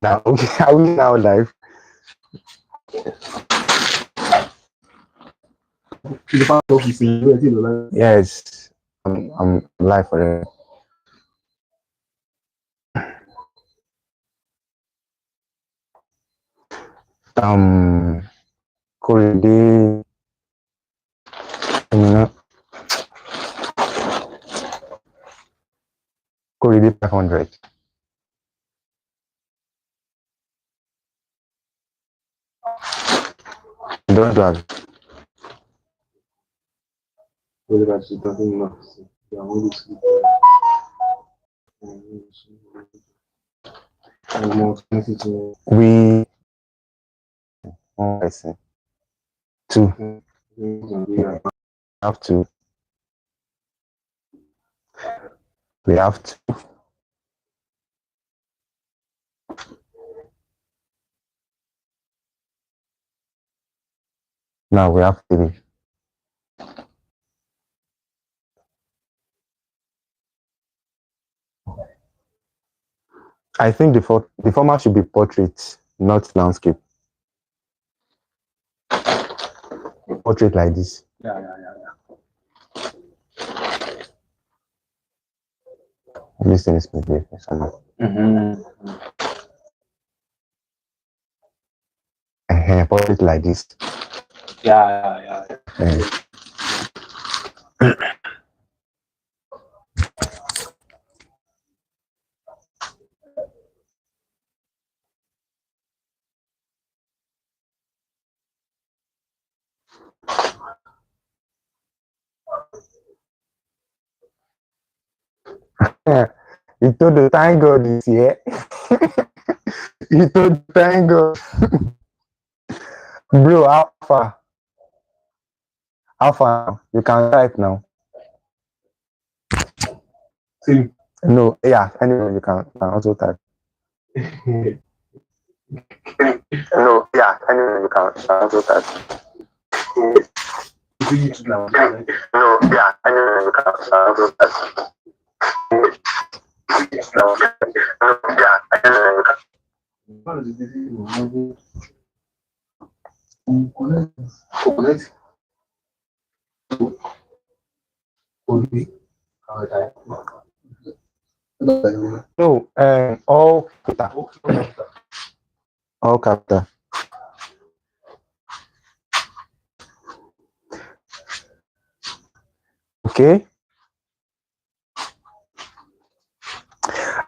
Now, are we now live? Yes, I'm live for it. Corridor, Corridor 500. Don't do it. We one person, two. Have to. We have to. Now we have three. I think the format should be portrait, not landscape. Portrait like this. Yeah. This thing is maybe portrait like this. Yeah. You told the thank God is here. You told the thank God. Bro, how far? How far? You can type now. See? No, yeah, anyway, you can also type. No, yeah, anyway, you can also type. No, yeah, anyway, you can also type. No, yeah, anyway, you can. No, all capital. All capital. Okay.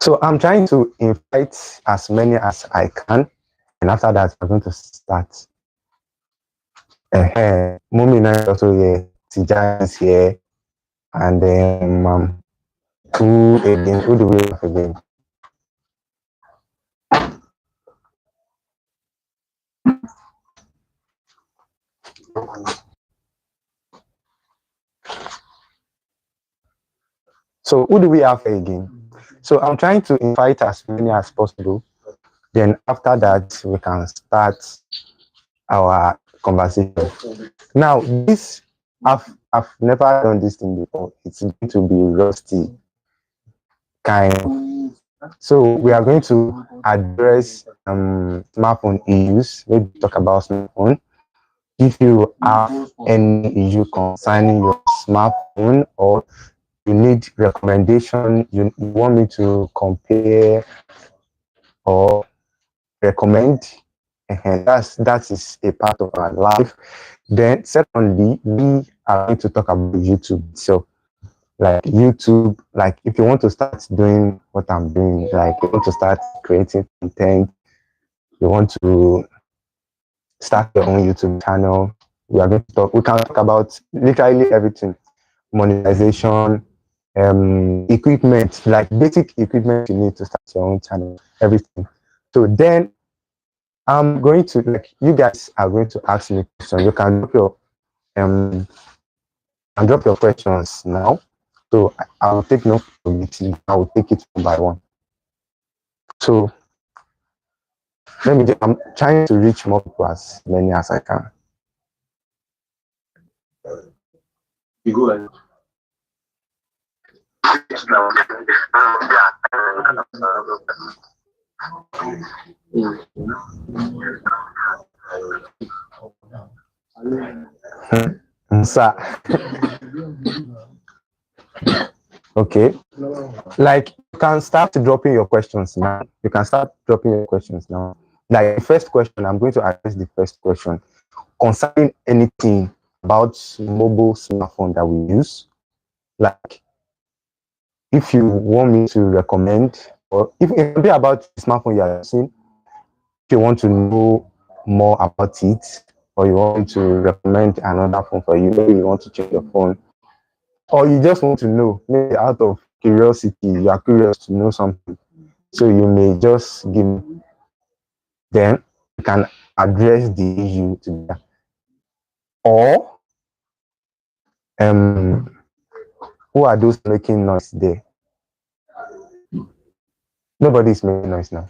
So I'm trying to invite as many as I can, and after that, we're going to start. Mumina is also here, Tija is here, and then who again? Who do we have again? So who do we have again? So I'm trying to invite as many as possible. Then after that, we can start our conversation. Now, this I've never done this thing before. It's going to be rusty kind. So we are going to address smartphone issues. Maybe talk about smartphone. If you have any issue concerning your smartphone, or you need recommendation, you want me to compare or recommend, that is a part of our life. Then secondly, we are going to talk about YouTube. So like YouTube, like if you want to start doing what I'm doing, like you want to start creating content, you want to start your own YouTube channel, we are going to talk, we can talk about literally everything. Monetization, equipment, like basic equipment you need to start your own channel, everything. So then I'm going to, like, you guys are going to ask me questions. You can drop your questions now. So I will take note of it. I will take it one by one. So I'm trying to reach more people, as many as I can. You go ahead. Sir. Okay. Like you can start dropping your questions now. You can start dropping your questions now. Like the first question, I'm going to address the first question concerning anything about mobile smartphone that we use. Like if you want me to recommend, or if it can be about the smartphone you are using, if you want to know more about it, or you want to recommend another phone for you, maybe you want to change your phone, or you just want to know, maybe out of curiosity, you are curious to know something, so you may just give me, then you can address the issue together. Or who are those making noise there? Nobody is making noise now.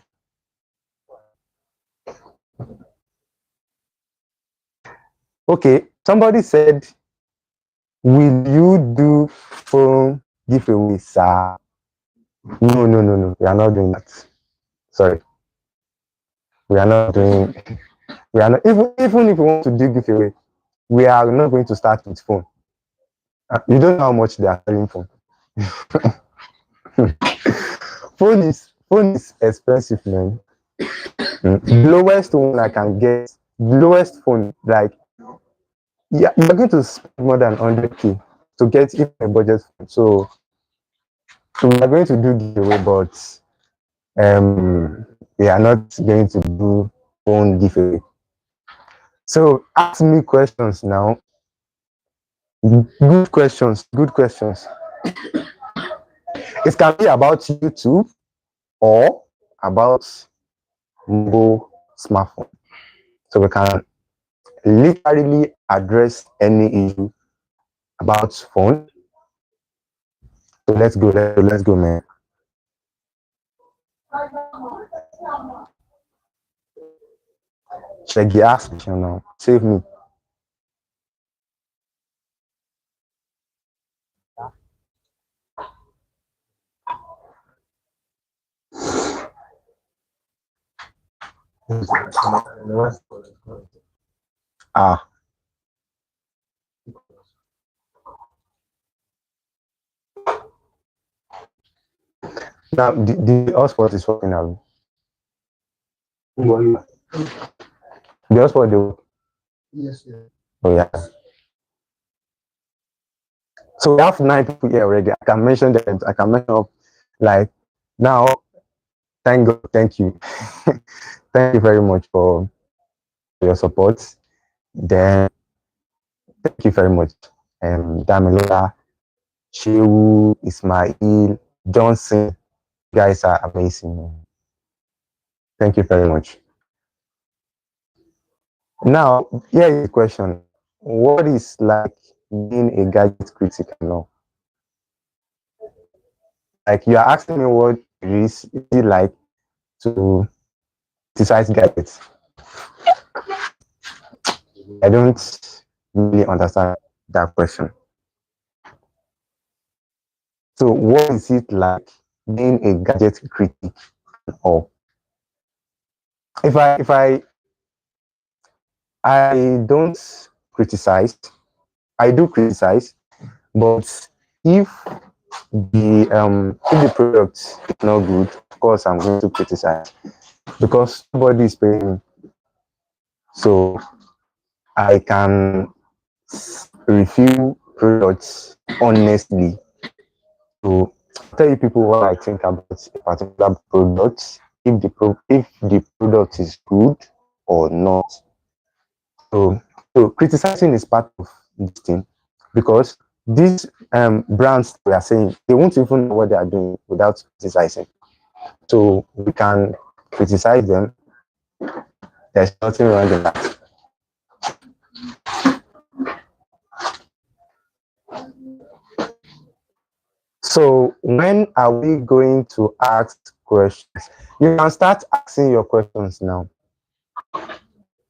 Okay, somebody said, will you do phone giveaway, sir? No. We are not doing that. Sorry. We are not doing, we are not, even if we want to do giveaway, we are not going to start with phone. You don't know how much they are selling phone. phone is expensive, man. The lowest one I can get, the lowest phone, like, yeah, you're going to spend more than 100k to get even a budget phone. So we are going to do giveaway, but we are not going to do phone giveaway. So ask me questions now. Good questions. It can be about YouTube or about mobile smartphone. So we can literally address any issue about phone. So let's go, man. Check the ask question now. Save me. Ah. Now the hotspot is working now. The hotspot they work. Yes. Oh yeah. So we have 9 people here already. I can mention them. I can mention up like now. Thank God. Thank you. Thank you very much for your support. Then thank you very much. Damilola, Shehu, Ismail, Johnson. You guys are amazing. Thank you very much. Now, here is the question. What is like being a gadget critic now? Like you are asking me what is it like to criticize gadgets? I don't really understand that question. So what is it like being a gadget critic? Or if I don't criticize, I do criticize, but if the product is not good, of course I'm going to criticize because somebody is paying me. So I can review products honestly. So tell you people what I think about a particular product, if the product is good or not. So criticizing is part of this thing because these brands we are saying they won't even know what they are doing without criticizing. So we can criticize them. There's nothing wrong in that. So when are we going to ask questions? You can start asking your questions now.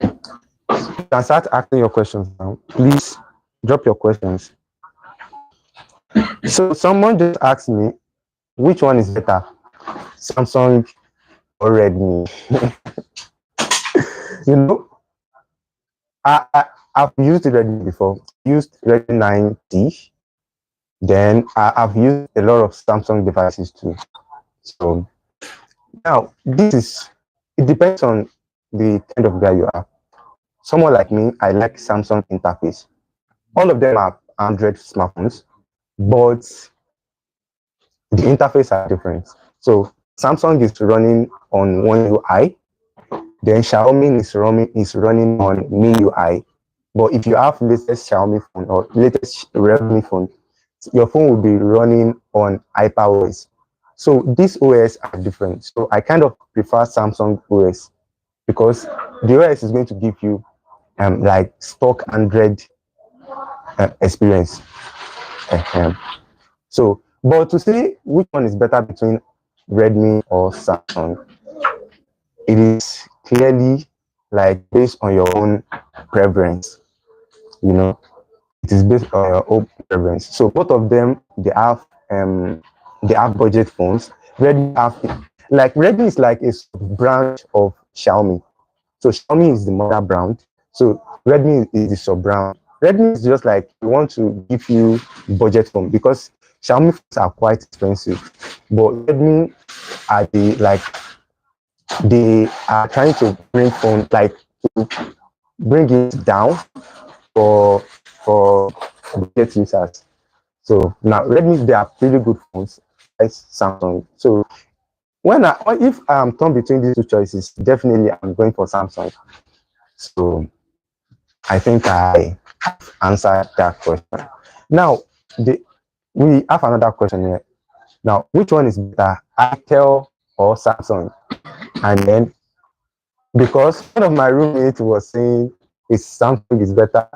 You can start asking your questions now. Please drop your questions. So someone just asked me, which one is better, Samsung or Redmi? You know, I've used Redmi before. Used Redmi 9T. Then I've used a lot of Samsung devices too. So now it depends on the kind of guy you are. Someone like me, I like Samsung interface. All of them are Android smartphones, but the interface are different. So Samsung is running on One UI, then Xiaomi is running on MIUI. But if you have latest Xiaomi phone or latest Redmi phone, your phone will be running on HyperOS. So these OS are different. So I kind of prefer Samsung OS because the OS is going to give you like stock Android experience. Um, so, but to say which one is better between Redmi or Samsung, it is clearly like based on your own preference. You know, it is based on your own preference. So both of them they have budget phones. Redmi is like a branch of Xiaomi. So Xiaomi is the mother brand. So Redmi is the sub brand. Redmi is just like we want to give you budget phone because Xiaomi phones are quite expensive, but Redmi are they are trying to bring phone like to bring it down for for budget users. So now Redmi they are pretty good phones as Samsung. So if I'm torn between these two choices, definitely I'm going for Samsung. So I think I answered that question. Now, we have another question here. Now, which one is better, Itel or Samsung? And then, because one of my roommates was saying Samsung is better,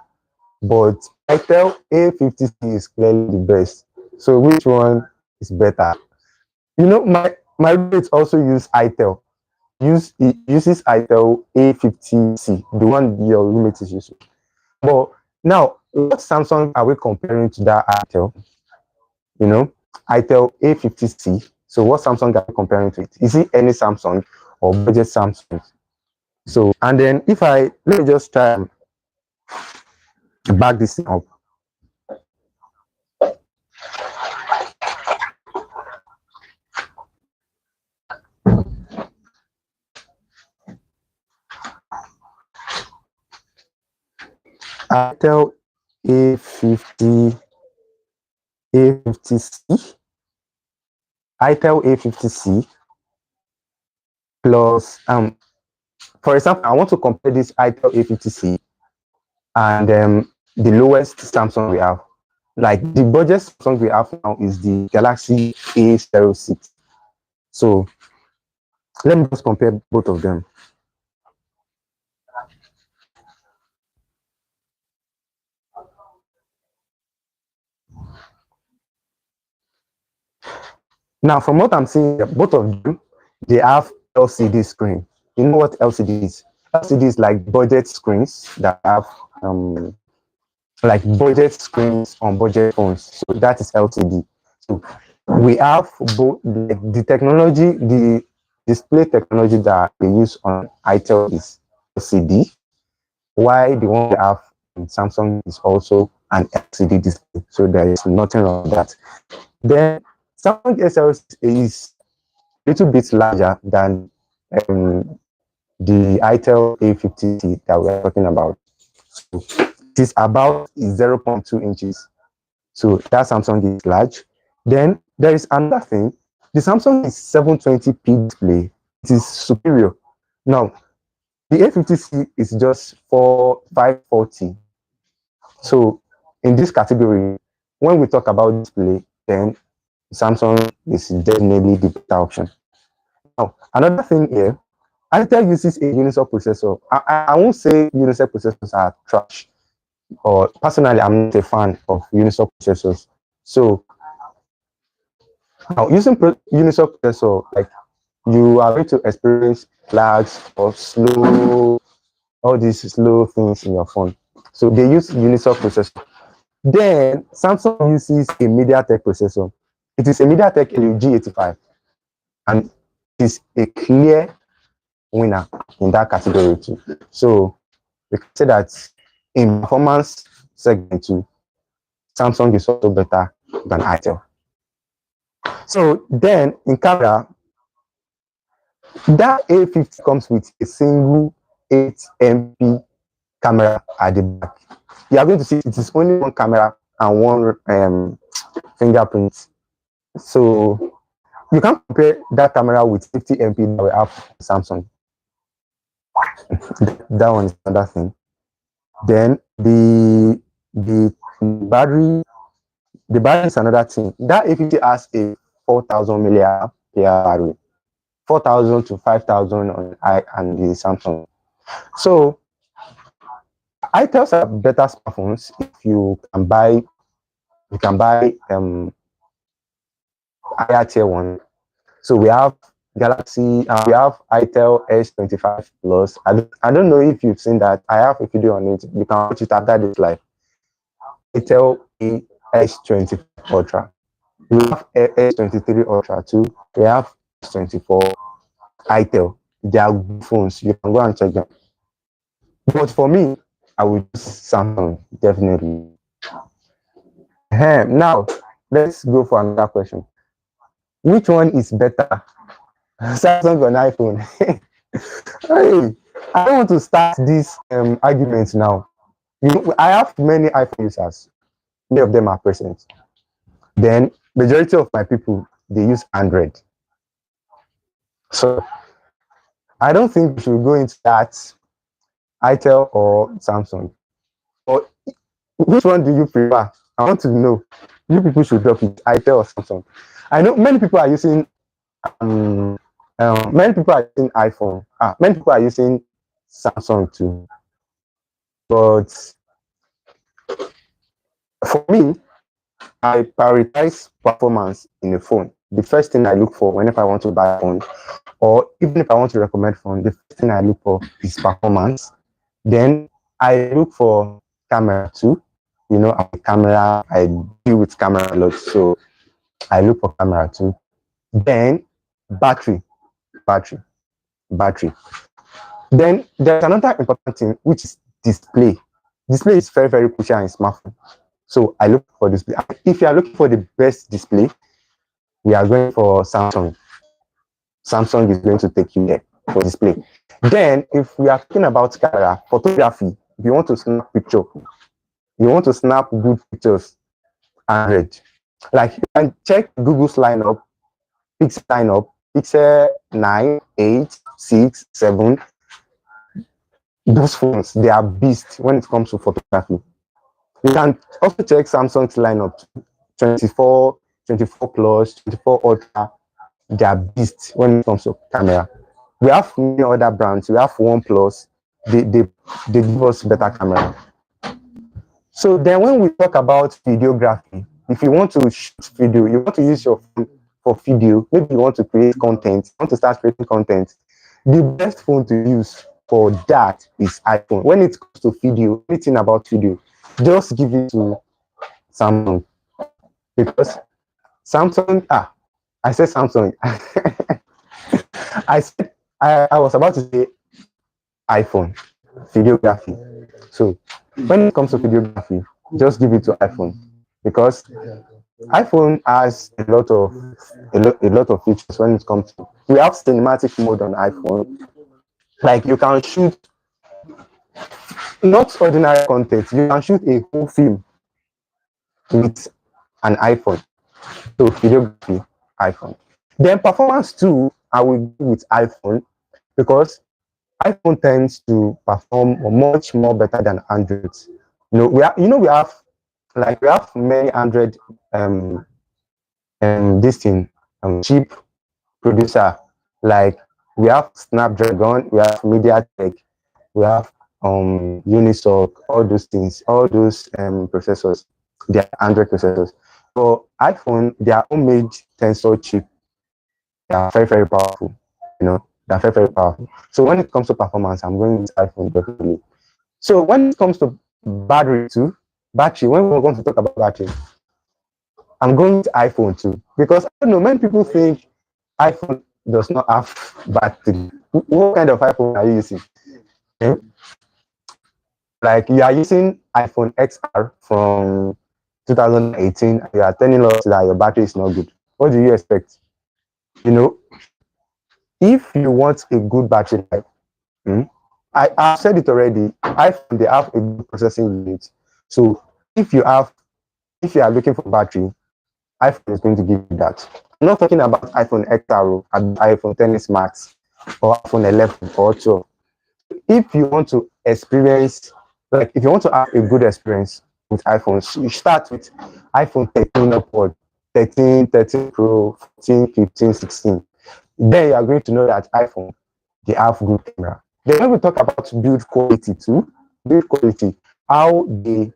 but Itel A50C is clearly the best. So, which one is better? My roommates also use Itel. He uses Itel A50C, the one your roommate is using. But now, what Samsung are we comparing to that Itel? Itel A50C. So what Samsung are we comparing to it? Is it any Samsung or budget Samsung? So, and then let me just try and back this up. Itel A50, A50C, Itel A50C plus, for example, I want to compare this Itel A50C and the lowest Samsung we have. Like the budget Samsung we have now is the Galaxy A06. So let me just compare both of them. Now, from what I'm seeing, both of them, they have LCD screen. You know what LCD is? LCD is like budget screens that have like budget screens on budget phones. So that is LCD. So we have both the technology, the display technology that they use on Itel is LCD. Why the one we have in Samsung is also an LCD display. So there is nothing wrong with that. Then Samsung S06 is a little bit larger than the Itel A50C that we're talking about. So it is about 0.2 inches. So that Samsung is large. Then there is another thing. The Samsung is 720p display. It is superior. Now, the A50C is just 540. So in this category, when we talk about display, then Samsung is definitely the better option. Now, another thing here, Intel uses a Unisoc processor. I won't say Unisoc processors are trash, or personally, I'm not a fan of Unisoc processors. So now using Unisoc processor, like you are going to experience lags or all these slow things in your phone. So they use Unisoc processor. Then Samsung uses a MediaTek processor. It is a MediaTek G85, and it is a clear winner in that category too. So we can say that in performance segment too, Samsung is also better than Itel. So then in camera, that A50 comes with a single 8 MP camera at the back. You are going to see it is only one camera and one fingerprint. So you can't compare that camera with 50 MP that we have on Samsung. That one is another thing. Then the battery, the battery is another thing. That A50 has a 4,000 milliamp battery, 4,000 to 5,000 on I and the Samsung. So Itels are better smartphones if you can buy higher tier one. So we have Galaxy, we have Itel S25 Plus. I don't know if you've seen that. I have a video on it. You can watch it after this live. Itel S25 Ultra. We have S23 Ultra too. We have S24 Itel. They are good phones. You can go and check them. But for me, I would use Samsung, definitely. Now, let's go for another question. Which one is better, Samsung or iPhone? Hey, I don't want to start this argument now. I have many iPhone users. Many of them are present. Then, majority of my people, they use Android. So, I don't think we should go into that, Itel or Samsung. Or which one do you prefer? I want to know. You people should drop it, Itel or Samsung. I know many people are using many people are using iPhone. Many people are using Samsung too. But for me, I prioritize performance in a phone. The first thing I look for whenever I want to buy a phone, or even if I want to recommend phone, the first thing I look for is performance. Then I look for camera too. You know, I'm a camera, I deal with camera a lot, so I look for camera too. Then battery, battery, battery. Then there's another important thing, which is display. Display is very, very crucial in smartphone. So I look for display. If you are looking for the best display, we are going for Samsung. Samsung is going to take you there for display. Then, if we are talking about camera, photography, if you want to snap picture, you want to snap good pictures, Android. Like you can check Google's lineup, Pixel lineup, Pixel 9, 8, 6, 7. Those phones, they are beasts when it comes to photography. You can also check Samsung's lineup, 24, 24 Plus, 24 Ultra. They are beasts when it comes to camera. We have many other brands. We have OnePlus. They give us better camera. So then when we talk about videography, if you want to shoot video, you want to use your phone for video, maybe you want to create content, you want to start creating content, the best phone to use for that is iPhone. When it comes to video, anything about video, just give it to Samsung. Because Samsung, I said Samsung. I was about to say iPhone, videography. So when it comes to videography, just give it to iPhone because iPhone has a lot of features when it comes to. We have cinematic mode on iPhone. Like you can shoot not ordinary content, you can shoot a whole film with an iPhone. So videography, iPhone. Then performance too, I will go with iPhone because iPhone tends to perform much more better than Android. We have many Android this thing cheap producer, like we have Snapdragon, we have MediaTek, we have Unisoc, all those things, all those processors, they are Android processors. For iPhone, they are homemade tensor chip. They are very, very powerful. They're very, very powerful. So when it comes to performance, I'm going with iPhone definitely. So when it comes to battery too, when we're going to talk about battery, I'm going with iPhone too. Because I don't know, many people think iPhone does not have battery. What kind of iPhone are you using? Okay. Like you are using iPhone XR from 2018, and you are telling us that your battery is not good. What do you expect? You know, if you want a good battery life, hmm, I've said it already. iPhone, they have a good processing unit. So if you have, if you are looking for battery, iPhone is going to give you that. I'm not talking about iPhone XR, iPhone 10s Max, or iPhone 11 or 12. If you want to experience, like if you want to have a good experience with iPhones, you start with iPhone 13 upward, 13, 13 Pro, 14, 15, 16. Then you are going to know that iPhone, they have good camera. Then when we talk about build quality too, build quality, how the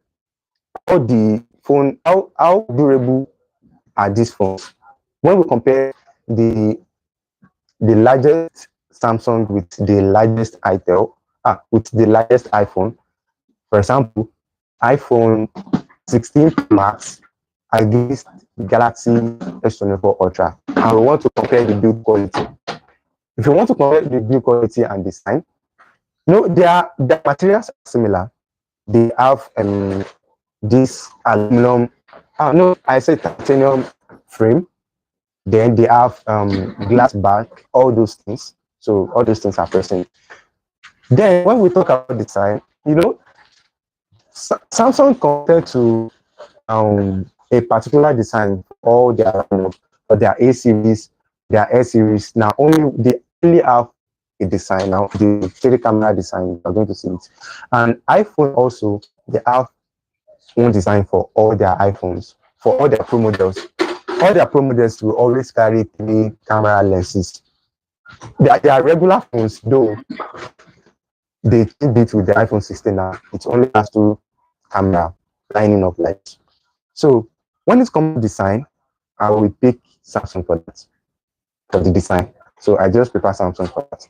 how durable are these phones? When we compare the the largest Samsung with the largest with the largest iPhone, for example, iPhone 16 Max against Galaxy S24 Ultra, and we want to compare the build quality. If you want to compare the build quality and design, no, their materials are similar. They have this aluminum, no, I say titanium frame. Then they have glass back, all those things. So all those things are present. Then when we talk about design, Samsung compared to a particular design for all their for their A series, their S series. Now they only have a design now, the 3D camera design. You're going to see it. And iPhone also, they have one design for all their iPhones, for all their Pro models. All their Pro models will always carry 3 camera lenses. Their regular phones, though, they did it with the iPhone 16 now. It only has 2 camera lining of lights. So when it comes to design, I will pick Samsung for that, for the design. So I just prefer Samsung for that.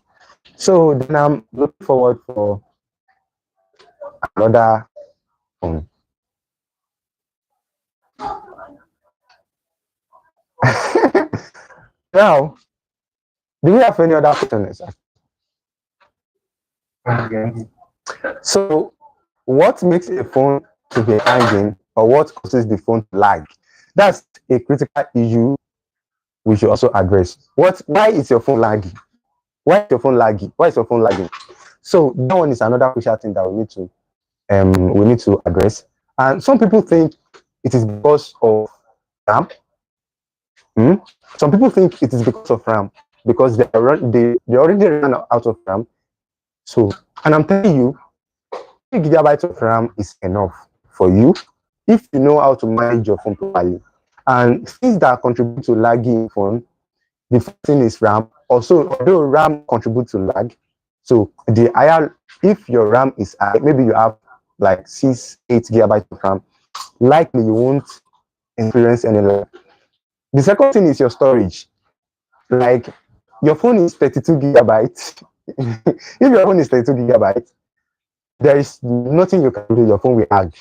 So then I'm looking forward for another phone. Now, do we have any other questions? So, what makes a phone to be hanging, or what causes the phone to lag? That's a critical issue we should also address. Why is your phone lagging? Why is your phone lagging? Why is your phone lagging? So that one is another crucial thing that we need to address. And some people think it is because of RAM. Hmm? Some people think it is because of RAM because they already ran out of RAM. So, and I'm telling you, 3 gigabytes of RAM is enough for you if you know how to manage your phone properly. And things that contribute to lagging phone, the first thing is RAM. Also, although RAM contributes to lag, so the higher, if your RAM is high, maybe you have like 8 gigabytes of RAM, likely you won't experience any lag. The second thing is your storage. Like your phone is 32 gigabytes. If your phone is 32 gigabytes, there is nothing you can do. Your phone will hang.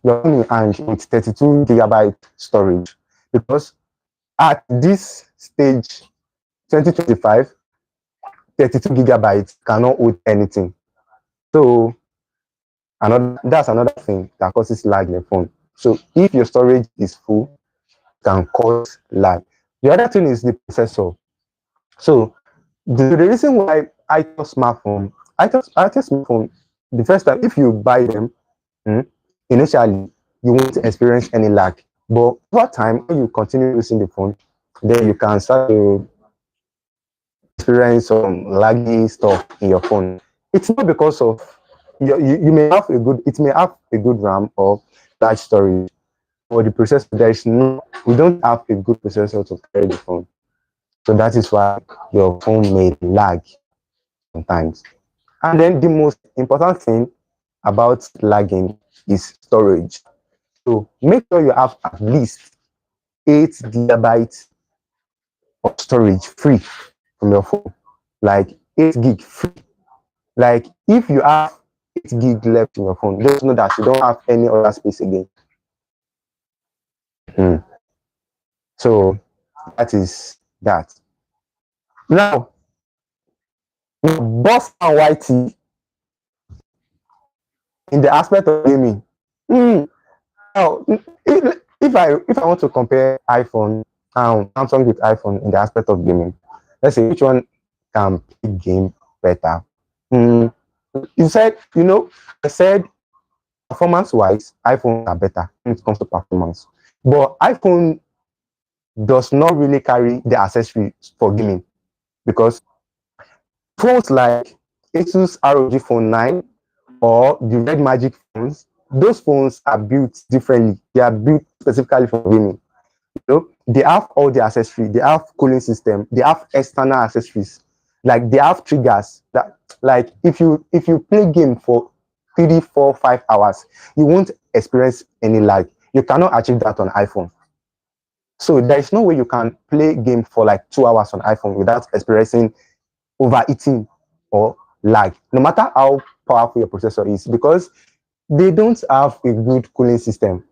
Your phone will hang with 32 gigabyte storage because at this stage, 2025, 32 gigabytes cannot hold anything. So that's another thing that causes lag in the phone. So if your storage is full, it can cause lag. The other thing is the processor. So the reason why I thought smartphone, the first time if you buy them, hmm, initially you won't experience any lag. But over time, when you continue using the phone, then you can start to experience some laggy stuff in your phone. It's not because of you may have it may have a good RAM or large storage, or the processor. We don't have a good processor to carry the phone. So that is why your phone may lag sometimes. And then the most important thing about lagging is storage. So make sure you have at least 8 gigabytes of storage free from your phone, like 8 gig free. Like if you have 8 gig left in your phone, just know that you don't have any other space again. Hmm. So that is that. Now, boss and whitey, in the aspect of gaming, now if I want to compare iPhone Samsung with iPhone in the aspect of gaming, let's say which one can play game better. Mm, you said, I said performance wise, iPhones are better when it comes to performance, but iPhone does not really carry the accessories for gaming because phones like Asus ROG Phone 9 or the Red Magic phones, those phones are built differently. They are built specifically for gaming. They have all the accessories, they have cooling system, they have external accessories, like they have triggers that, like, if you play game for 3 4 5 hours, you won't experience any lag. You cannot achieve that on iPhone. So there is no way you can play game for like 2 hours on iPhone without experiencing overheating or lag, no matter how powerful your processor is, because they don't have a good cooling system.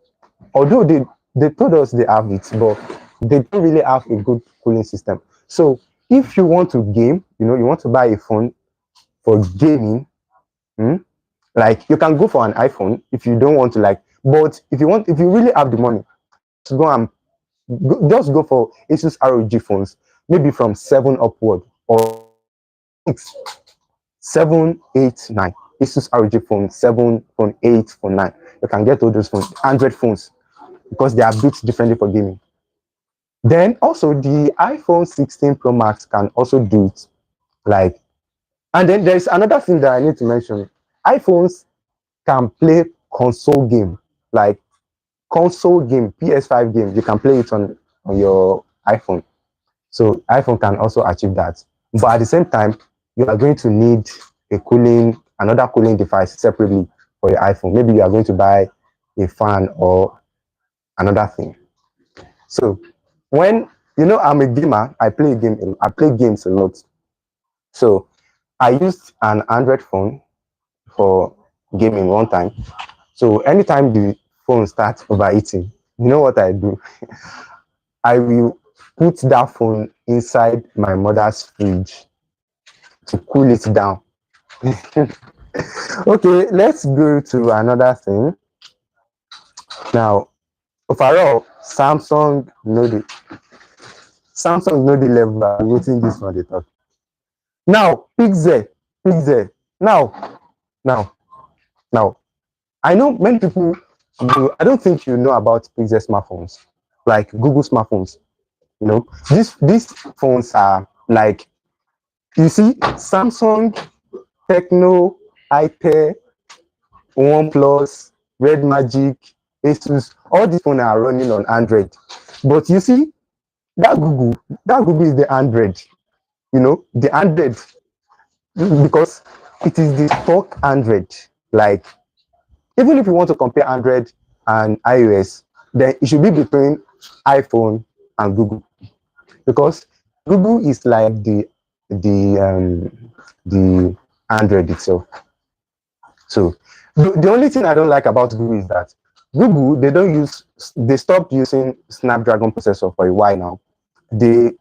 Although they told us they have it, but they don't really have a good cooling system. So if you want to game, you want to buy a phone for gaming, like you can go for an iPhone if you don't want to, like, but if you really have the money, just go for Asus ROG phones, maybe from 7 upward, or 6, 7, 8, 9. Asus ROG phone 7, phone 8, phone 9. You can get all those phones, Android phones, because they are built differently for gaming. Then also the iPhone 16 Pro Max can also do it. Like, and then there's another thing that I need to mention. iPhones can play console game, like console game, PS5 game. You can play it on your iPhone. So iPhone can also achieve that. But at the same time, you are going to need another cooling device separately for your iPhone. Maybe you are going to buy a fan or another thing. So when I'm a gamer, I play games a lot. So I used an Android phone for gaming one time. So anytime the phone starts overheating, you know what I do? I will put that phone inside my mother's fridge to cool it down. Okay, let's go to another thing. Now, overall, Samsung know the level of waiting this one they talk. Now, Pixel. Now, now, now. I know many people. I don't think you know about Pixel smartphones, like Google smartphones. These phones are like, you see, Samsung, Techno, iPad, OnePlus, Red Magic, Asus. All these phones are running on Android, but you see that Google is the Android. The Android, because it is the stock Android. Like, even if you want to compare Android and iOS, then it should be between iPhone and Google, because Google is like the Android itself. So the only thing I don't like about Google is that Google, they stopped using Snapdragon processor for a while now. They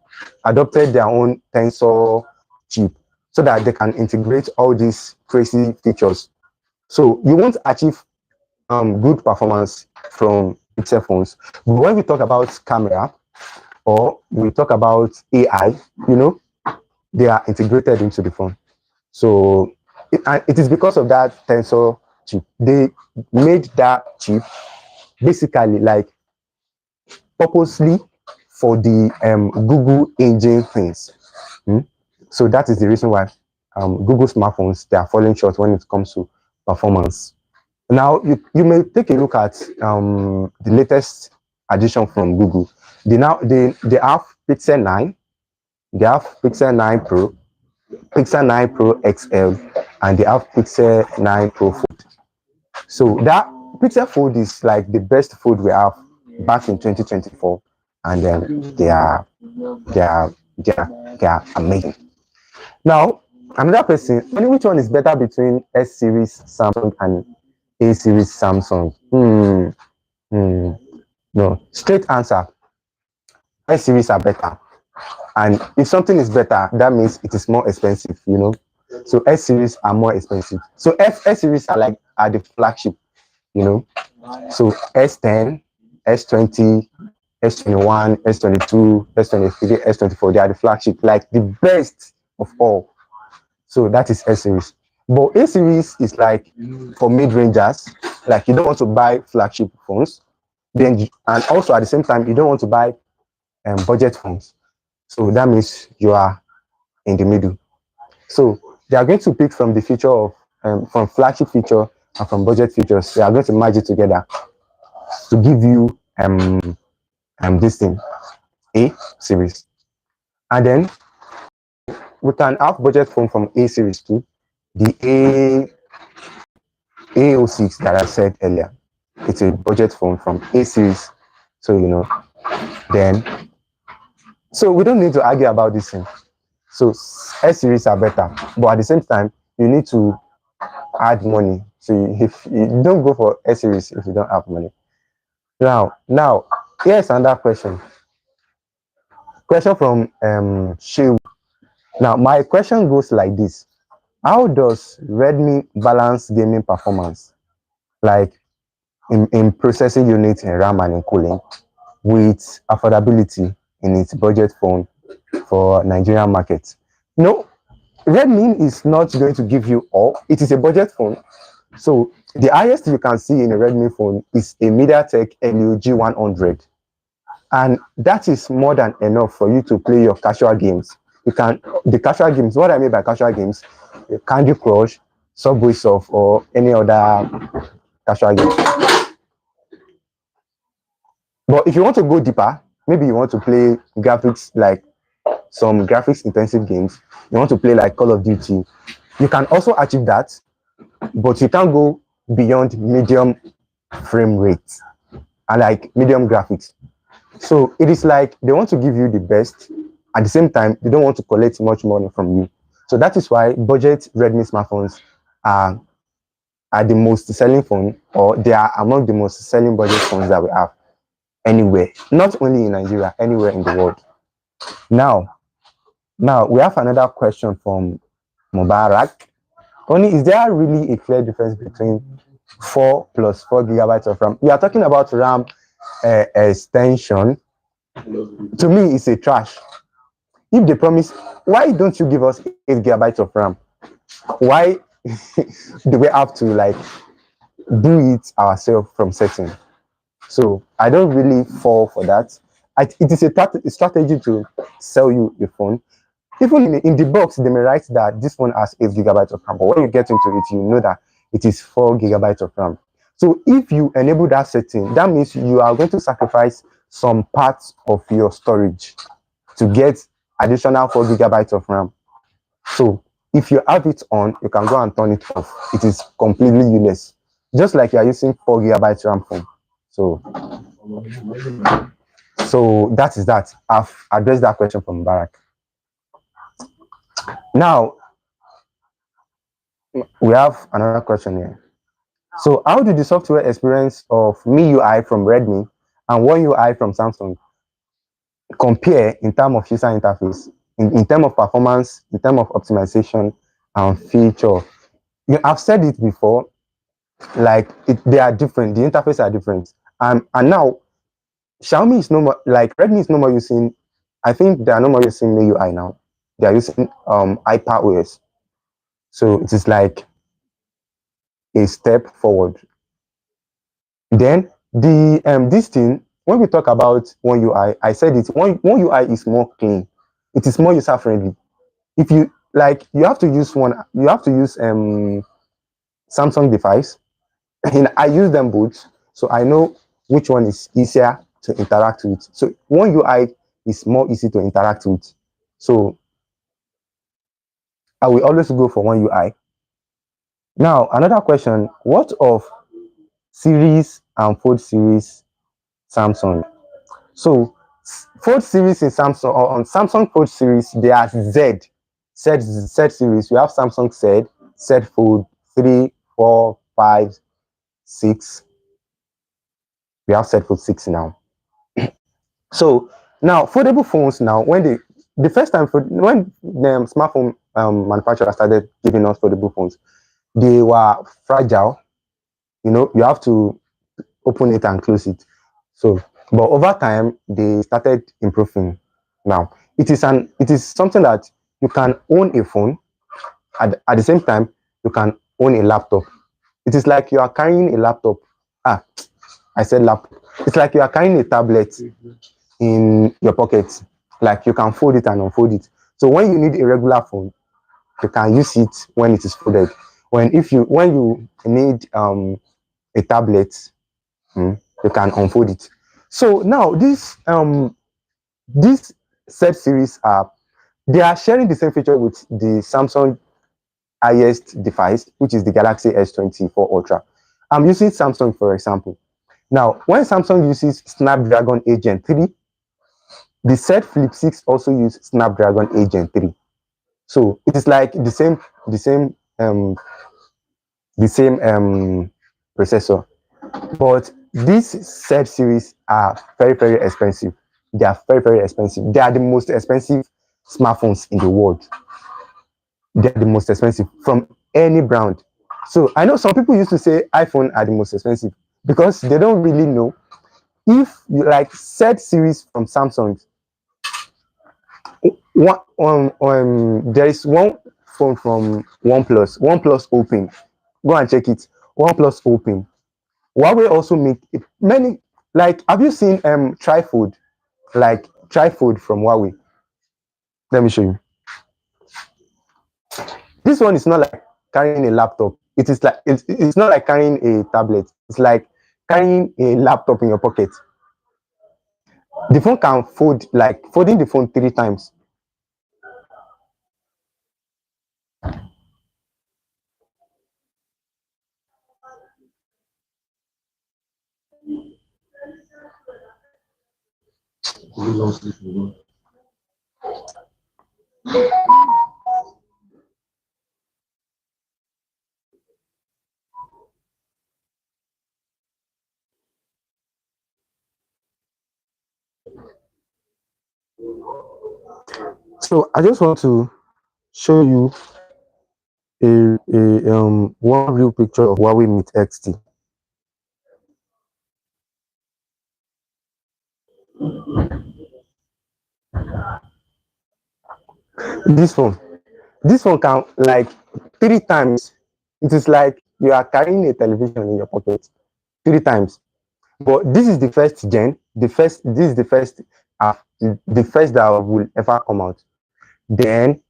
adopted their own Tensor chip so that they can integrate all these crazy features. So you won't achieve good performance from Pixel phones. But when we talk about camera or we talk about AI, they are integrated into the phone. So it is because of that Tensor chip. They made that chip basically like purposely for the Google engine things. So that is the reason why Google smartphones, they are falling short when it comes to performance. Now you may take a look at the latest addition from Google. They have Pixel 9, they have Pixel 9 Pro, Pixel 9 Pro XL, and they have Pixel 9 Pro Fold. So that Pixel Fold is like the best fold we have back in 2024, and then they are amazing. Now, another person, which one is better between S series Samsung and A series Samsung? No, straight answer. S series are better. And if something is better, that means it is more expensive. So S series are more expensive. So S series are the flagship, you know. So S10, S20, S21, S22, S23, S24, they are the flagship, like the best of all. So that is S series. But A series is like for mid-rangers, like you don't want to buy flagship phones, and also at the same time you don't want to buy budget phones. So that means you are in the middle. So they are going to pick from the feature of from flagship feature and from budget features. They are going to merge it together to give you this thing, A series. And then we can have budget phone from A series too. The A06 that I said earlier, it's a budget phone from A series. So then so we don't need to argue about this thing. So S series are better, but at the same time, you need to add money. So if you don't go for S series if you don't have money. Now, here's another question. Question from Shew. Now, my question goes like this: how does Redmi balance gaming performance, like in processing units in RAM and in cooling, with affordability in its budget phone for Nigerian market? No, Redmi is not going to give you all. It is a budget phone. So the highest you can see in a Redmi phone is a MediaTek Helio G100. And that is more than enough for you to play your casual games. The casual games, what I mean by casual games, Candy Crush, Subway Surf, or any other casual game. But if you want to go deeper, maybe you want to play graphics, like some graphics intensive games, you want to play like Call of Duty, you can also achieve that, but you can't go beyond medium frame rate and like medium graphics. So it is like they want to give you the best. At the same time, they don't want to collect much money from you. So that is why budget Redmi smartphones are the most selling phone, or they are among the most selling budget phones that we have anywhere, not only in Nigeria, anywhere in the world. Now we have another question from Mubarak. Only, is there really a clear difference between 4 plus 4 gigabytes of RAM? We are talking about RAM extension. To me, it's a trash. If they promise, why don't you give us 8 gigabytes of RAM? Why do we have to like do it ourselves from setting? So I don't really fall for that. It is a strategy to sell you a phone. Even in the box, they may write that this phone has 8 gigabytes of RAM, but when you get into it, you know that it is 4 gigabytes of RAM. So if you enable that setting, that means you are going to sacrifice some parts of your storage to get additional 4 gigabytes of RAM. So if you have it on, you can go and turn it off. It is completely useless, just like you are using 4 gigabytes RAM phone. So that is that. I've addressed that question from Barak. Now we have another question here. So how did the software experience of MIUI from Redmi and One UI from Samsung compare in terms of user interface, in terms of performance, in terms of optimization and feature? I've said it before, like they are different. The interface are different, and now Xiaomi is no more, like Redmi is no more using. I think they are no more using MIUI now. They are using iPadOS. So it is like a step forward. Then the this thing, when we talk about One UI, I said it. One UI is more clean. It is more user friendly. If you like, you have to use Samsung device, and I use them both, so I know which one is easier to interact with. So One UI is more easy to interact with. So I will always go for One UI. Now another question: what of series and Fold series Samsung? So Fold series in Samsung, or on Samsung Fold series, they are Z series. We have Samsung Z Fold 3, 4, 5, 6. We have Z Fold 6 now. So now foldable phones now, when the first time when the smartphone manufacturers started giving us foldable phones, they were fragile. You have to open it and close it. So, but over time, they started improving. Now, it is something that you can own a phone at the same time you can own a laptop. It is like you are carrying a laptop. Ah, I said laptop. It's like you are carrying a tablet in your pocket. Like you can fold it and unfold it. So when you need a regular phone, you can use it when it is folded. When you need a tablet, you can unfold it. So now this set series are they are sharing the same feature with the Samsung highest device, which is the Galaxy S24 Ultra. I'm using Samsung for example. Now, when Samsung uses Snapdragon 8 Gen 3, the Z Flip 6 also use Snapdragon 8 Gen 3. So it is like the same processor. But these Z series are very, very expensive. They are very, very expensive. They are the most expensive smartphones in the world. They are the most expensive from any brand. So I know some people used to say iPhone are the most expensive because they don't really know. If you like Z series from Samsung, there is one phone from OnePlus Open. Go and check it. OnePlus Open. Huawei also make many. Like, have you seen Trifold? Like Trifold from Huawei. Let me show you. This one is not like carrying a laptop. It's not like carrying a tablet. It's like carrying a laptop in your pocket. The phone can fold, like folding the phone 3 times. So I just want to show you a one real picture of Huawei Mate XT. This phone, this phone can like 3 times. It is like you are carrying a television in your pocket 3 times. But this is the first gen. This is the first that will ever come out. Then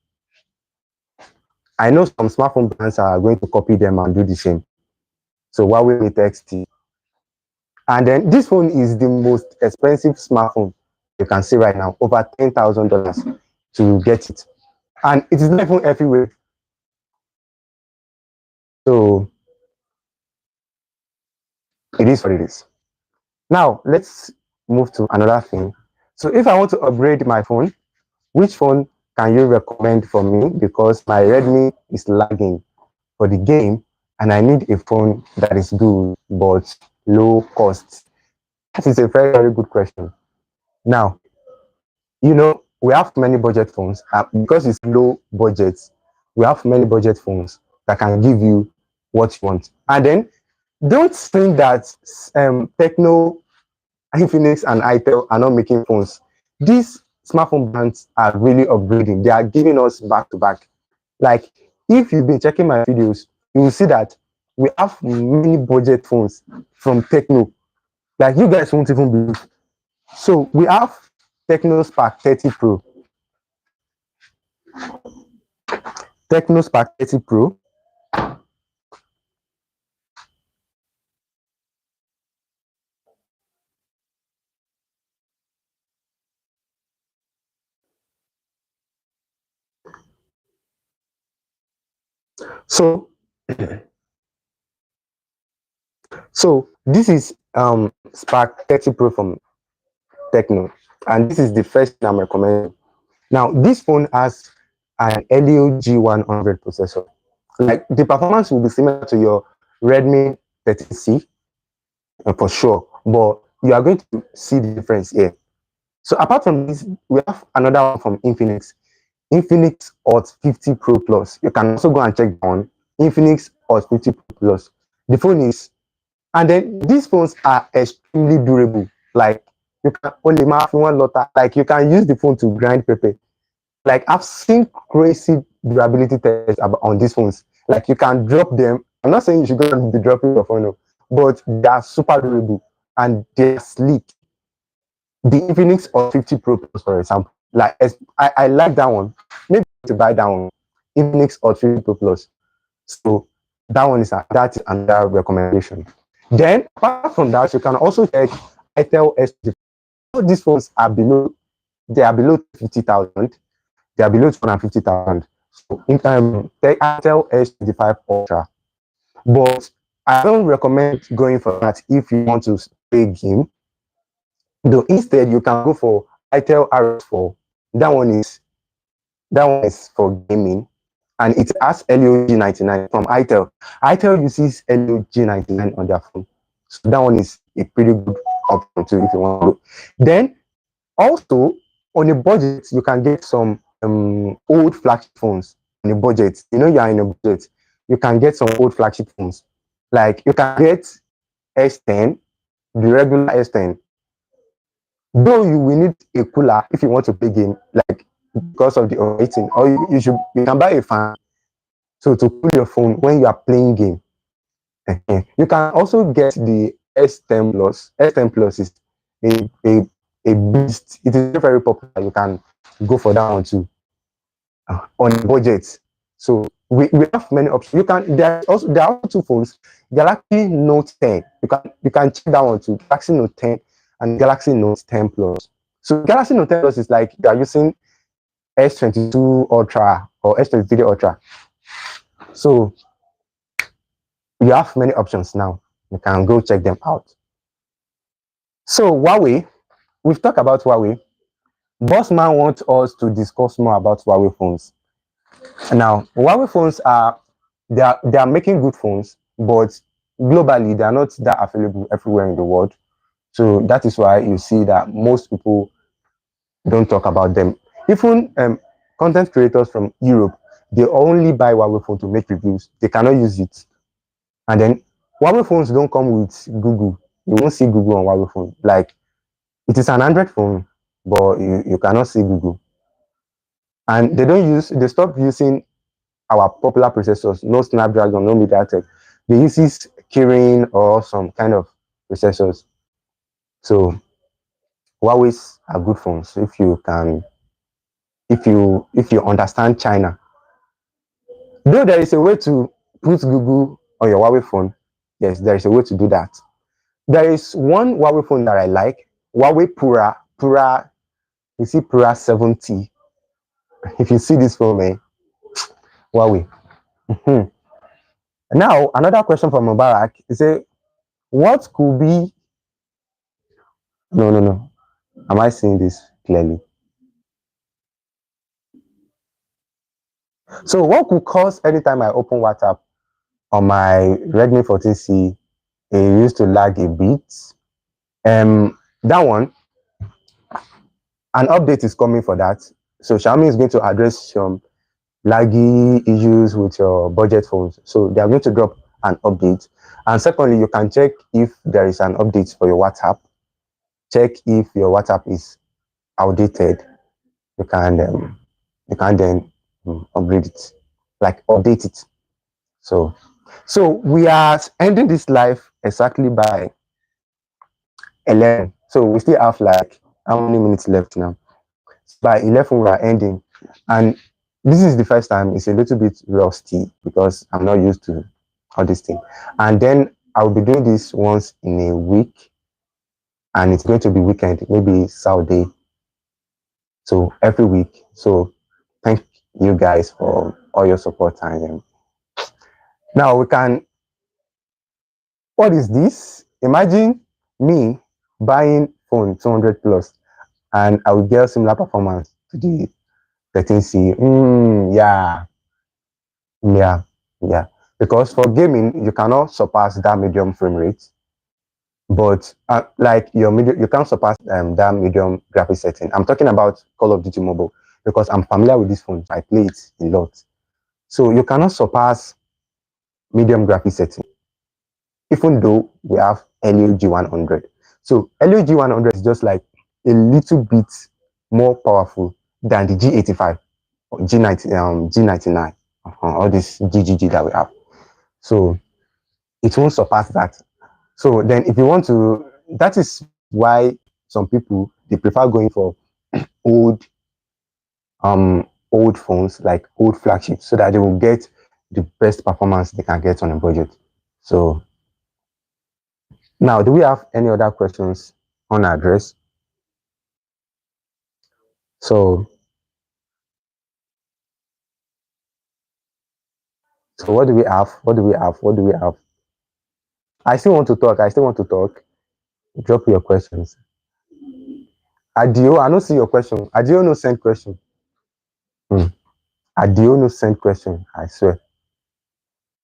I know some smartphone brands are going to copy them and do the same. So Huawei Mate XT. And then this phone is the most expensive smartphone you can see right now, over $10,000 to get it. And it is not even everywhere. So it is what it is. Now let's move to another thing. So if I want to upgrade my phone, which phone can you recommend for me? Because my Redmi is lagging for the game and I need a phone that is good but low cost. That is a very, very good question. Now, we have many budget phones because it's low budget. We have many budget phones that can give you what you want. And then don't think that Techno, Phoneex, and Itel are not making phones. These smartphone brands are really upgrading. They are giving us back to back. Like, if you've been checking my videos, you will see that we have many budget phones from Techno. Like, you guys won't even believe. So we have Techno Spark 30 Pro. Techno Spark 30 Pro. So this is Spark 30 Pro from Techno, and this is the first I'm recommending. Now this phone has an Helio G100 processor. Like, the performance will be similar to your Redmi 13C for sure, but you are going to see the difference here. So apart from this, we have another one from Infinix. Infinix Hot 50 Pro Plus. You can also go and check that one. Infinix Hot 50 Pro Plus. The phone is, and then these phones are extremely durable. Like you can only mark one lotta. Like you can use the phone to grind pepper. Like I've seen crazy durability tests about on these phones. Like you can drop them. I'm not saying you should go and be dropping your phone, no, but they are super durable and they're sleek. The Infinix or 50 Pro Plus, for example, like I like that one. Maybe to buy that one, Infinix or 50 Pro Plus. So that one is that is another recommendation. Then apart from that, you can also check Itel S. All these phones are below. They are below 50,000. They are below 250,000. So in the Itel S25 Ultra. But I don't recommend going for that if you want to play game. Though instead you can go for Itel RS4. That one is for gaming, and it has LEOG99 from Itel. Itel uses LEOG99 on their phone, so that one is a pretty good option too if you want to. Then also on a budget, you can get some old flagship phones on a budget. You know you are in a budget, you can get some old flagship phones. Like you can get S10, the regular S10. Though you will need a cooler if you want to play game, like because of the overheating, or you can buy a fan so to cool your phone when you are playing game. You can also get the S10 Plus. S10 Plus is a, a, a beast. It is very popular. You can go for that one too on a budget. So we have many options. You can there are also two phones. Galaxy Note 10. You can check that one too. Galaxy Note 10 and Galaxy Note 10 Plus. So Galaxy Note 10 Plus is like you are using S22 Ultra or S23 Ultra. So you have many options now. You can go check them out. So Huawei, we've talked about Huawei. Bossman wants us to discuss more about Huawei phones. Now, Huawei phones they are making good phones, but globally they are not that available everywhere in the world. So that is why you see that most people don't talk about them. Even content creators from Europe, they only buy Huawei phone to make reviews. They cannot use it. And then Huawei phones don't come with Google. You won't see Google on Huawei phone. Like it is an Android phone, but you cannot see Google. And they stop using our popular processors, no Snapdragon, no MediaTek. They use Kirin or some kind of processors. So Huawei's are good phones if you can, if you understand China. Though there is a way to put Google on your Huawei phone, yes, there is a way to do that. There is one Huawei phone that I like, Huawei Pura. You see Pura 70. If you see this phone, man, Huawei. Now, another question from Mubarak is say, what could be? No, no, no. Am I seeing this clearly? So, what could cause anytime I open WhatsApp on my Redmi 14C, it used to lag a bit. That one, an update is coming for that. So Xiaomi is going to address some laggy issues with your budget phones. So they are going to drop an update. And secondly, you can check if there is an update for your WhatsApp. Check if your WhatsApp is outdated. You can then upgrade it, like update it. So we are ending this live exactly by 11. So we still have like how many minutes left now? By 11 we are ending, and this is the first time. It's a little bit rusty because I'm not used to all this thing. And then I'll be doing this once in a week, and it's going to be weekend, maybe Saturday, so every week. So thank you guys for all your support. And now we can, what is this? Imagine me buying phone 200 plus and I will get similar performance to the 13C. Yeah, yeah, yeah. Because for gaming, you cannot surpass that medium frame rate. But like your medium, you can't surpass that medium graphic setting. I'm talking about Call of Duty Mobile. because I'm familiar with this phone. I play it a lot. So you cannot surpass medium graphics setting, even though we have Helio G100. So Helio G100 is just like a little bit more powerful than the G85 or G99, all this GGG that we have. So it won't surpass that. So then if you want to, that is why some people, they prefer going for old old phones, like old flagships, so that they will get the best performance they can get on a budget. So now, do we have any other questions on our address? So what do we have? What do we have? What do we have? I still want to talk. I still want to talk. Drop your questions. Adio, I don't see your question. Adio no send question. Adio no send question. I swear.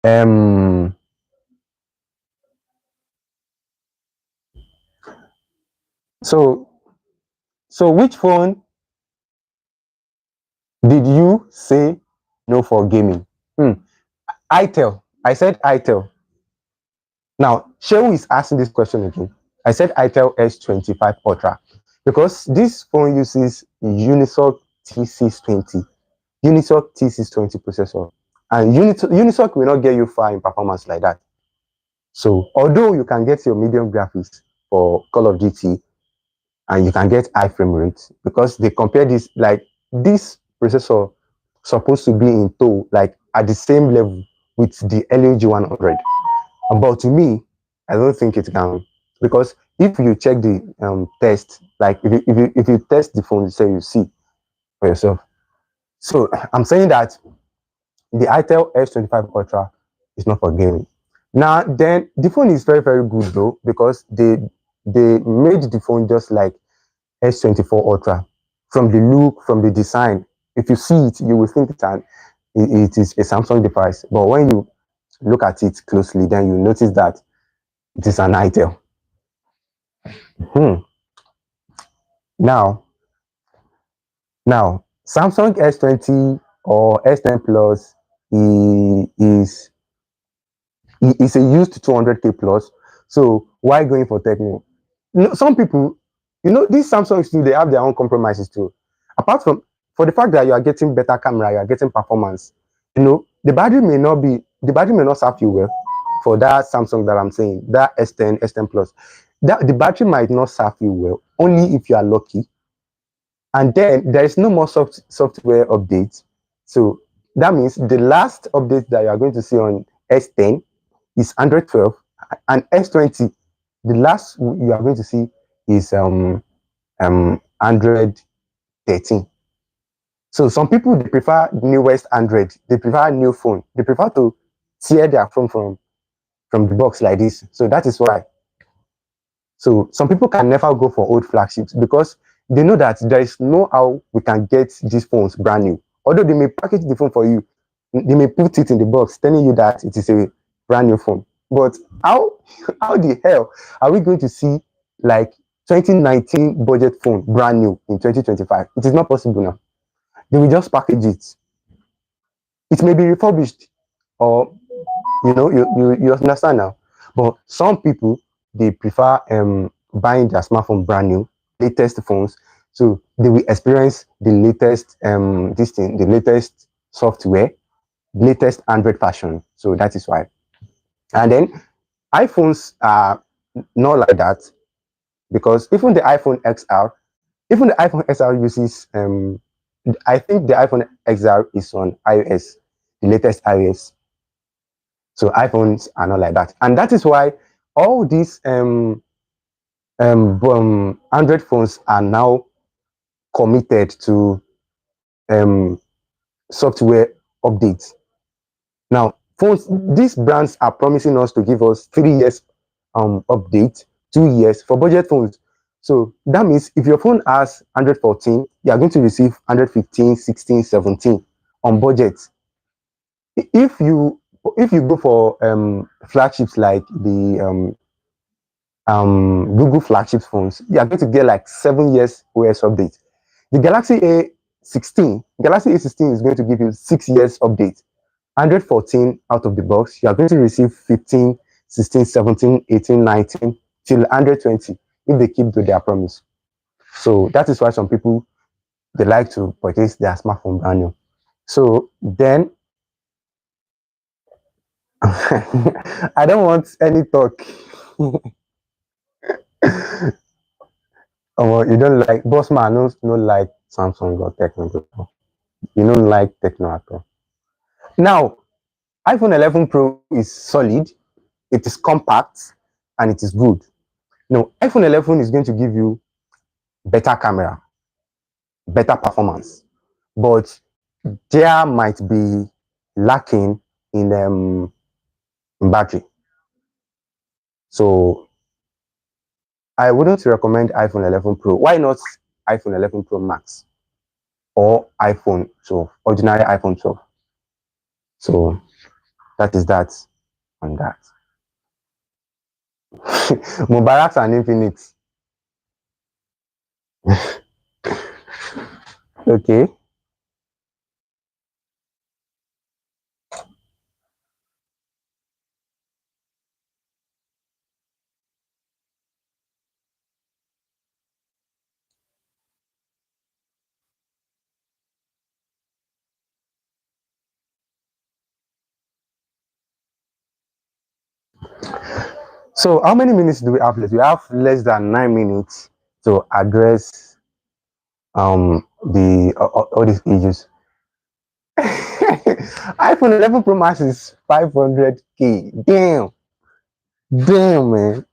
Um. So which phone did you say no for gaming? itel. I said itel. Now Shehu is asking this question again. I said itel S25 Ultra because this phone uses Unisoc T620. Unisoc T620 processor. And Unisoc will not get you far in performance like that. So although you can get your medium graphics for Call of Duty and you can get high frame rate, because they compare this, like this processor supposed to be in tow, like at the same level with the LG 100. But to me, I don't think it can, because if you check the test, like if you test the phone, so you see for yourself. So I'm saying that the itel S25 Ultra is not for gaming. Now, then the phone is very, very good though, because they made the phone just like S24 Ultra. From the look, from the design, if you see it, you will think it is a Samsung device. But when you look at it closely, then you notice that it is an itel. Now, Samsung S20 or S10 Plus is a used 200K plus. So why going for Techno? Some people, these Samsungs too, they have their own compromises too. Apart from, for the fact that you are getting better camera, you are getting performance, the battery may not serve you well for that Samsung that I'm saying, that S10, S10 Plus. That the battery might not serve you well, only if you are lucky. And then there is no more software updates. So that means the last update that you are going to see on S10 is Android 12, and S20, the last you are going to see is Android 13. So some people, they prefer newest Android, they prefer new phone, they prefer to tear their phone from the box like this. So that is why. So some people can never go for old flagships because they know that there is no how we can get these phones brand new. Although they may package the phone for you, they may put it in the box telling you that it is a brand new phone. But how how the hell are we going to see like 2019 budget phone brand new in 2025? It is not possible now. They will just package it. It may be refurbished, or you understand now. But some people, they prefer buying their smartphone brand new, latest phones, so they will experience the latest the latest software, latest Android version. So that is why. And then iPhones are not like that, because even the iPhone XR uses I think the iPhone XR is on iOS, the latest iOS. So iPhones are not like that, and that is why all these Android phones are now committed to um, software updates. Now, these brands are promising us to give us 3 years update, 2 years for budget phones. So that means if your phone has Android 14, you are going to receive Android 15, 16, 17 on budget. If you go for flagships like the Google flagship phones, you are going to get like 7 years OS update. The Galaxy A A16, Galaxy A16 is going to give you 6 years update. Android 14 out of the box, you are going to receive 15, 16, 17, 18, 19 till Android 20 if they keep to their promise. So that is why some people they like to purchase their smartphone brand new. So then I don't want any talk. Oh, you don't like boss man, no like Samsung or Techno. You don't like Techno at all. Now, iPhone 11 Pro is solid, it is compact, and it is good. No, iPhone 11 is going to give you better camera, better performance, but there might be lacking in battery. So I wouldn't recommend iPhone 11 Pro. Why not iPhone 11 Pro Max or iPhone 12, ordinary iPhone 12? So that is that on that. Mubarak and Phoneex. Okay. So how many minutes do we have left? We have less than 9 minutes to address the all these issues. iPhone 11 Pro Max is 500k. Damn, man.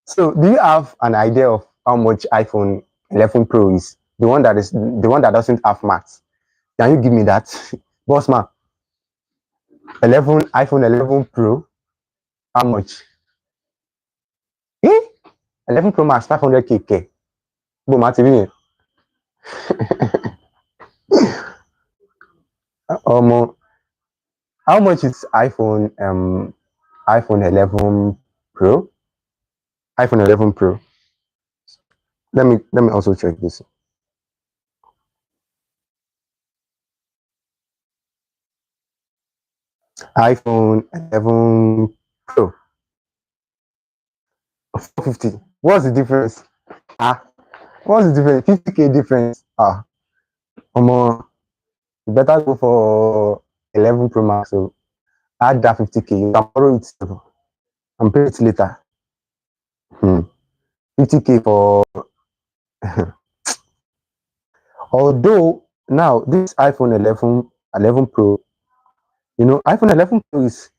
So do you have an idea of how much iPhone 11 Pro is? The one that doesn't have Max. Can you give me that, boss man? 11 iPhone 11 Pro. How much? Eh? 11 Pro Max 500k. Boom, TV. How much is iPhone 11 Pro? iPhone 11 Pro. Let me also check this. iPhone 11 Pro. 450. What's the difference? What's the difference? 50k difference. You better go for 11 Pro Max. So add that 50k. You can borrow it and pay it later. 50k for. Although now this iPhone 11 Pro, iPhone 11 Pro is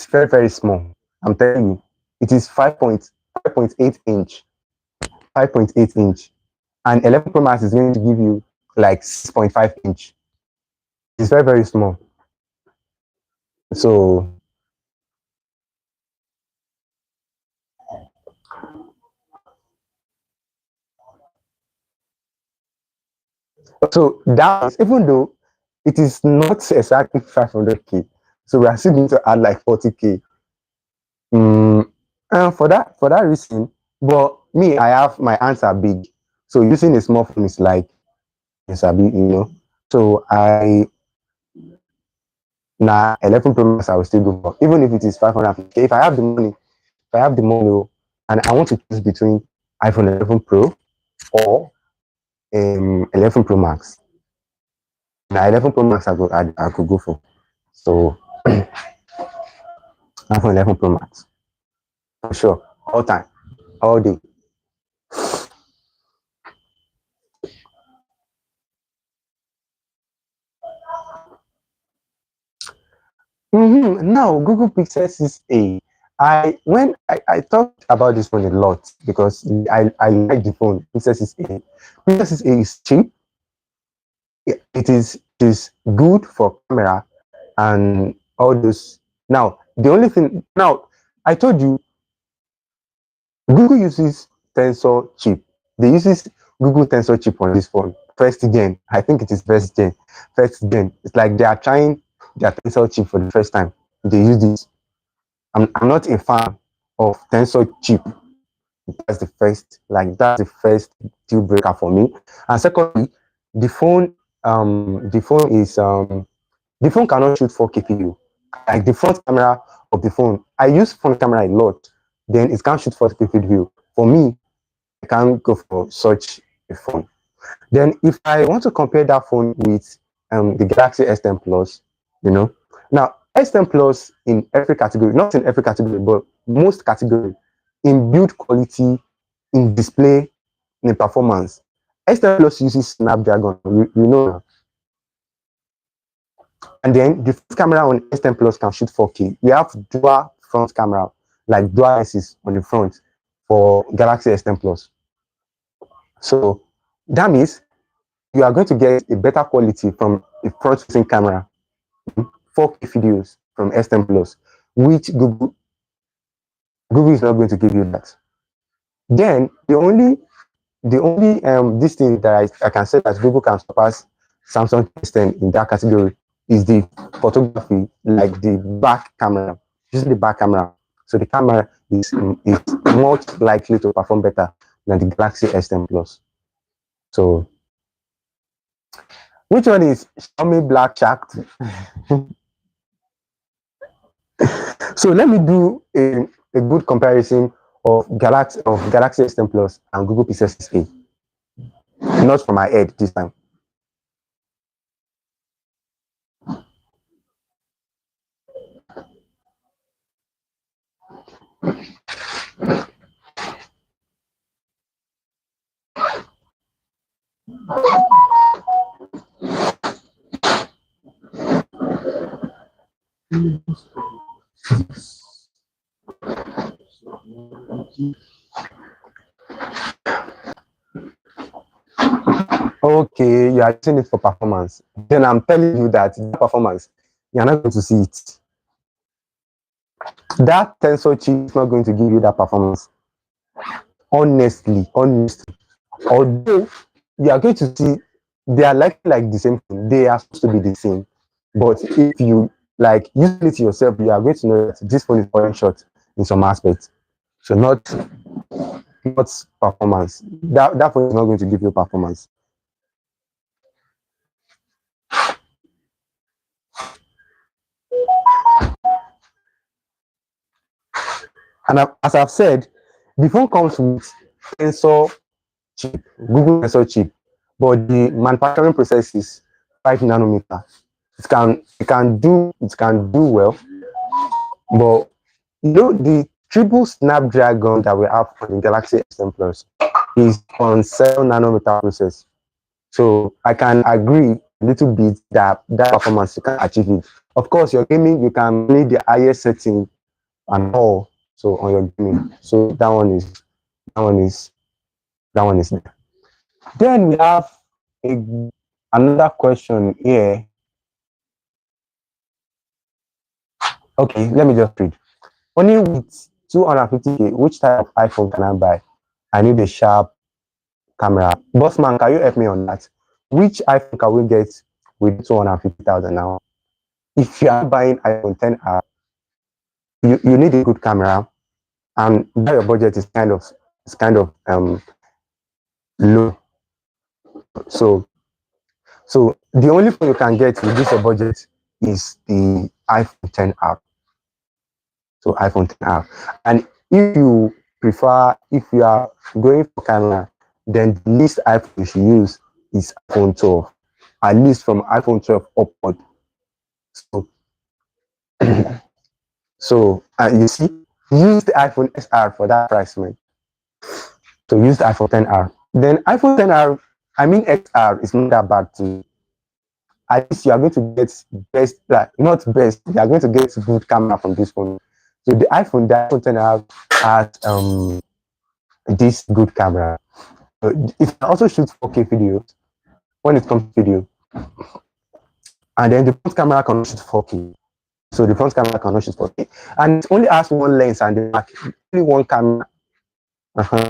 very very small. I'm telling you, it is 5.8 inch, 5.8 inch, and 11 Pro Max is going to give you like 6.5 inch. It's very very small. So that is, even though it is not exactly 500k, so we are still going to add like 40k. And for that reason, but me, I have my hands are big, so using a small phone is like it's a bit. So 11 Pro Max I will still go for, even if it is 550k. If I have the money, and I want to choose between iPhone 11 Pro or 11 Pro Max. Now 11 Pro Max I could go for. So iPhone 11 Pro Max for sure, all time, all day. Now Google Pixel 6a. I talked about this one a lot because I like the phone. Pixel 6a. Pixel 6a is cheap. It is good for camera and all those. Now the only thing now I told you Google uses Tensor chip. They uses Google Tensor chip on this phone. First gen. I think it is first gen. First gen. It's like they are trying their Tensor chip for the first time. They use this. I'm not a fan of Tensor chip. That's the first deal breaker for me. And secondly, the phone cannot shoot 4K video. Like the front camera of the phone, I use front camera a lot. Then it can't shoot 4K video. For me, I can't go for such a phone. Then if I want to compare that phone with the Galaxy S10 Plus, now S10 Plus in every category, not in every category, but most category, in build quality, in display, in performance, S10 Plus uses Snapdragon. You know now. And then the front camera on S10 Plus can shoot 4K. We have dual front camera, like dual lenses on the front for Galaxy S10 Plus. So that means you are going to get a better quality from a front-facing camera, 4K videos from S10 Plus, which Google is not going to give you that. Then the only this thing that I can say that Google can surpass Samsung S10 in that category is the photography, like the back camera, using the back camera. So the camera is much likely to perform better than the Galaxy S10 Plus. So which one is Xiaomi Black Shark? So let me do a good comparison of Galaxy S10 Plus and Google Pixel 6a. Not from my head this time. Okay, you are using it for performance. Then I'm telling you that performance, you're not going to see it. That tensor chip is not going to give you that performance. Honestly. Although you are going to see they are like the same thing. They are supposed to be the same. But if you like use it yourself, you are going to know that this phone is falling short in some aspects. So not performance. That phone is not going to give you performance. And as I've said, the phone comes with tensor chip, Google tensor chip, but the manufacturing process is 5 nanometer. It can do well, but the triple Snapdragon that we have on the Galaxy S10 Plus is on 7 nanometer process. So I can agree a little bit that performance you can achieve it. Of course, your gaming you can need the highest setting and all. So on your gaming, so that one is there. Then we have another question here. Okay, let me just read. Only with 250K, which type of iPhone can I buy? I need a sharp camera. Bossman, can you help me on that? Which iPhone can we get with 250,000 now? If you are buying iPhone 10R, you need a good camera, and that your budget is kind of low. So the only phone you can get with this budget is the iPhone 10R. So iPhone 10R. And if you are going for camera, then the least iPhone you should use is iPhone 12. At least from iPhone 12 upward. So you see, use the iPhone SR for that price, man. So use the iPhone 10R. Then iPhone 10R, I mean XR is not that bad too. At least you are going to get best, like not best, you are going to get good camera from this phone. So the iPhone 10R has this good camera. So it can also shoot 4K videos when it comes to video. And then the front camera can shoot 4K. So the front camera cannot shoot 4K. And it only has one lens and the back, only one camera.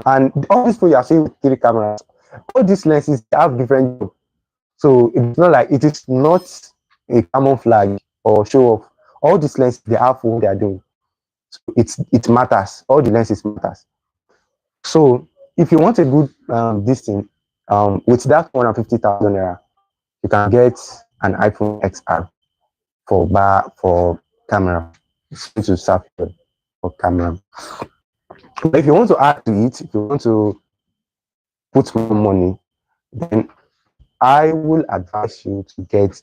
And all these people you are seeing with 3 cameras, all these lenses they have different jobs. So it's not like it is not a camouflage or show off. All these lenses they have what they are doing. So it matters. All the lenses matters. So if you want a good this thing, With that 150,000 naira, you can get an iPhone XR for camera. It's going to serve for camera. But if you want to add to it, if you want to put more money, then I will advise you to get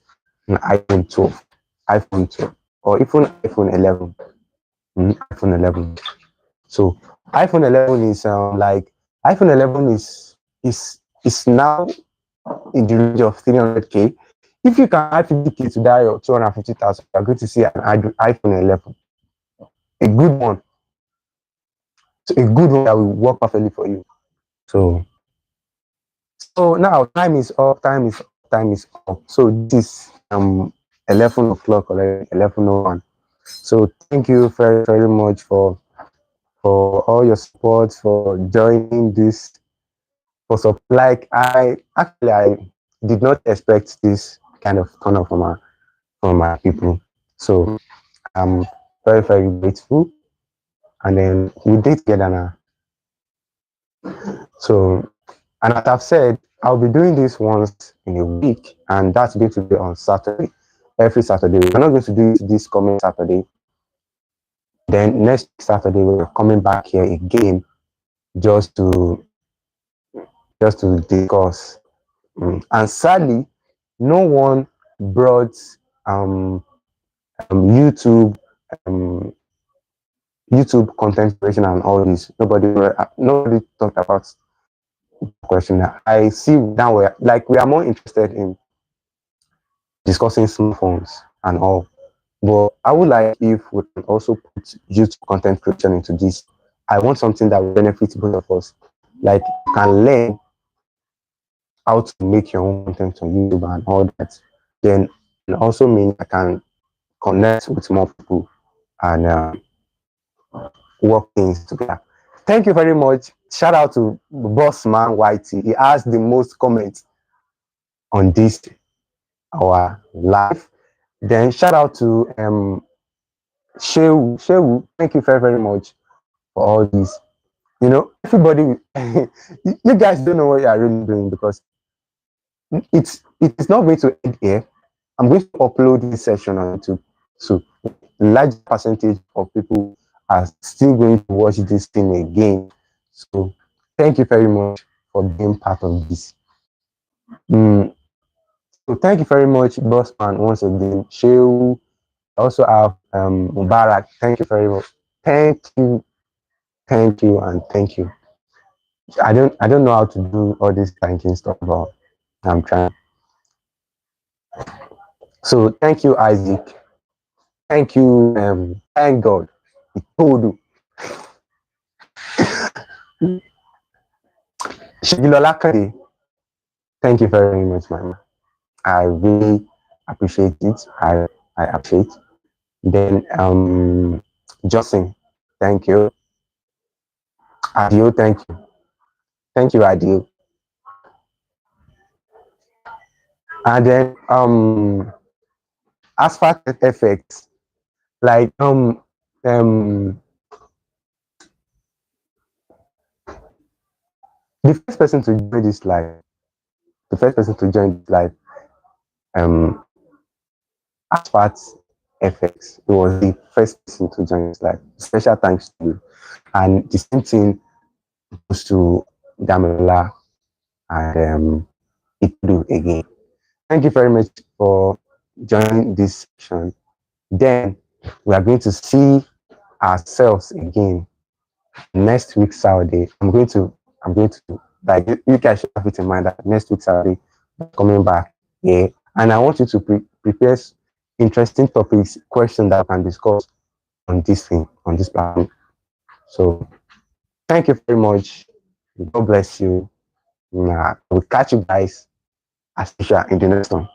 an iPhone 12, or even iPhone 11. iPhone 11. So iPhone 11 is like iPhone 11 is now in the range of 300k. If you can add 50k to that or 250,000, you're going to see an iPhone 11, a good one, so a good one that will work perfectly for you. So now time is up, time is up. So this is 11 o'clock already, 11:01. So thank you very very much for all your support, for joining this, for like I did not expect this kind of turn up from my people. So I'm very very grateful, and then we did together now. So, and as I've said, I'll be doing this once in a week, and that's going to be on Saturday, every Saturday. We're not going to do it this coming Saturday. Then next Saturday we're coming back here again, just to discuss. And sadly, no one brought um, YouTube um, YouTube content creation and all this. Nobody talked about the question. I see now we are more interested in discussing smartphones and all. But I would like if we can also put YouTube content creation into this. I want something that will benefit both of us. Like you can learn how to make your own content on YouTube and all that. Then it also mean I can connect with more people and work things together. Thank you very much. Shout out to Boss Man YT. He has the most comments on this our live. Then shout out to Shewu. Thank you very very much for all this. Everybody, you guys don't know what you are really doing, because it is not going to end here. I'm going to upload this session on YouTube. So large percentage of people are still going to watch this thing again. So thank you very much for being part of this. So thank you very much, Bossman, once again. Shehu, also have Mubarak. Thank you very much. Thank you, and thank you. I don't know how to do all this thanking stuff, but I'm trying. So thank you, Isaac. Thank you, thank God. Itodu. Shigilola Kade. Thank you very much, man. I really appreciate it. I appreciate. Then Justin, thank you. Adio, thank you. Thank you, Adio. And then asphalt effects, like the first person to join this live, um asphalt effects. It was the first person to join this live. Special thanks to you. And the same thing goes to Damola and Itudu again. Thank you very much for joining this session. Then we are going to see ourselves again next week Saturday. I'm going to like, you guys should have it in mind that next week Saturday I'm coming back. Yeah. And I want you to prepare interesting topics, questions that I can discuss on this thing, on this platform. So thank you very much. God bless you. We'll catch you guys as usual in the next one.